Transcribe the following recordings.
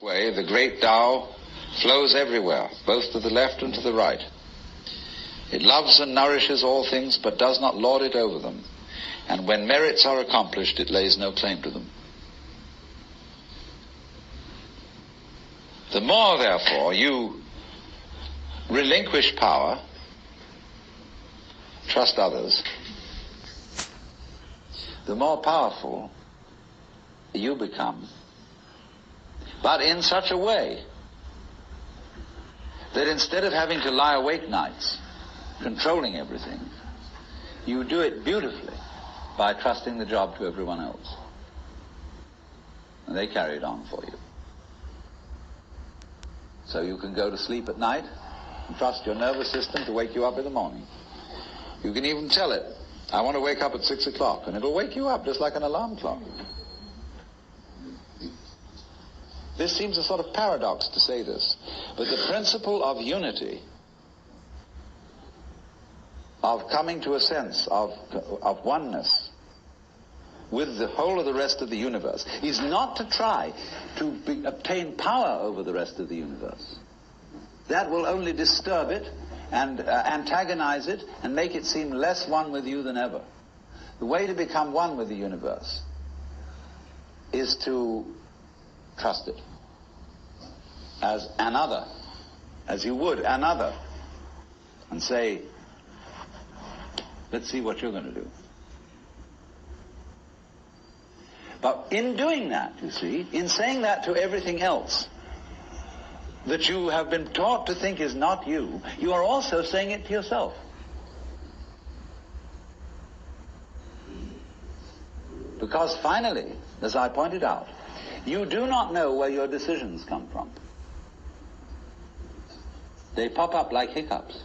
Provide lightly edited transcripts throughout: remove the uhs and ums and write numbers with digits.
Way, the great Tao flows everywhere, both to the left and to the right. It loves and nourishes all things, but does not lord it over them. And when merits are accomplished, it lays no claim to them. The more, therefore, you relinquish power, trust others, the more powerful you become. But in such a way that instead of having to lie awake nights controlling everything, you do it beautifully by trusting the job to everyone else. And they carry it on for you. So you can go to sleep at night and trust your nervous system to wake you up in the morning. You can even tell it, I want to wake up at 6 o'clock, and it'll wake you up just like an alarm clock. This seems a sort of paradox to say this, but the principle of unity, of coming to a sense of oneness with the whole of the rest of the universe, is not to try to obtain power over the rest of the universe. That will only disturb it and antagonize it and make it seem less one with you than ever. The way to become one with the universe is to trust it as another, as you would another, and say, let's see what you're going to do. But in doing that, you see, in saying that to everything else that you have been taught to think is not you, you are also saying it to yourself. Because finally, as I pointed out, you do not know where your decisions come from. They pop up like hiccups.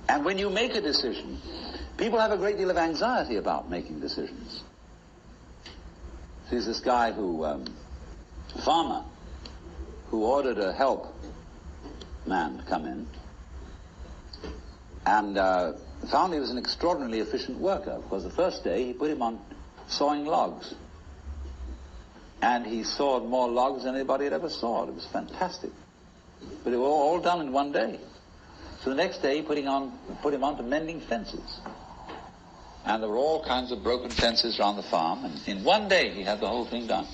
And when you make a decision, people have a great deal of anxiety about making decisions. There's this guy farmer, who ordered a help man to come in, and found he was an extraordinarily efficient worker, because the first day he put him on sawing logs. And he sawed more logs than anybody had ever sawed. It was fantastic. But it was all done in one day. So the next day he put him on to mending fences. And there were all kinds of broken fences around the farm, and in one day he had the whole thing done.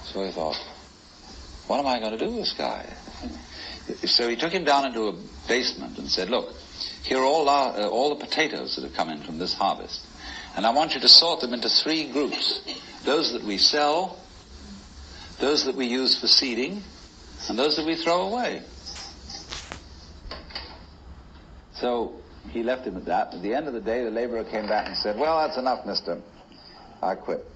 So he thought, what am I going to do with this guy? So he took him down into a basement and said, look, here are all the potatoes that have come in from this harvest. And I want you to sort them into 3 groups. Those that we sell, those that we use for seeding, and those that we throw away. So he left him at that. At the end of the day, the laborer came back and said, well, that's enough, mister. I quit.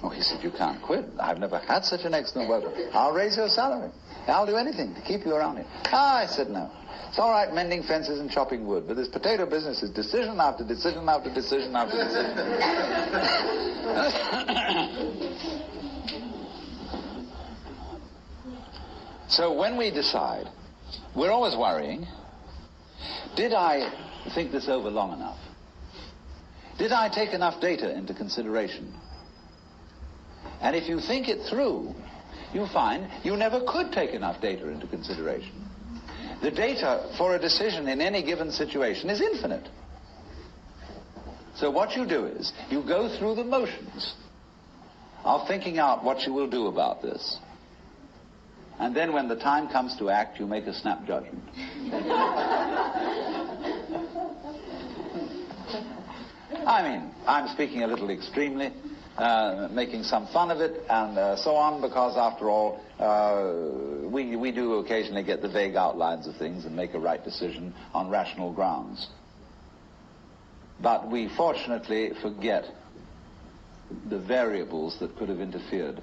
Oh, he said, you can't quit. I've never had such an excellent worker. I'll raise your salary. I'll do anything to keep you around here. I said, no. It's all right mending fences and chopping wood, but this potato business is decision after decision after decision after decision. So when we decide, we're always worrying, did I think this over long enough? Did I take enough data into consideration? And if you think it through, you find you never could take enough data into consideration. The data for a decision in any given situation is infinite. So what you do is, you go through the motions of thinking out what you will do about this. And then when the time comes to act, you make a snap judgment. I mean, I'm speaking a little extremely, making some fun of it and so on, because after all, we do occasionally get the vague outlines of things and make a right decision on rational grounds. But we fortunately forget the variables that could have interfered.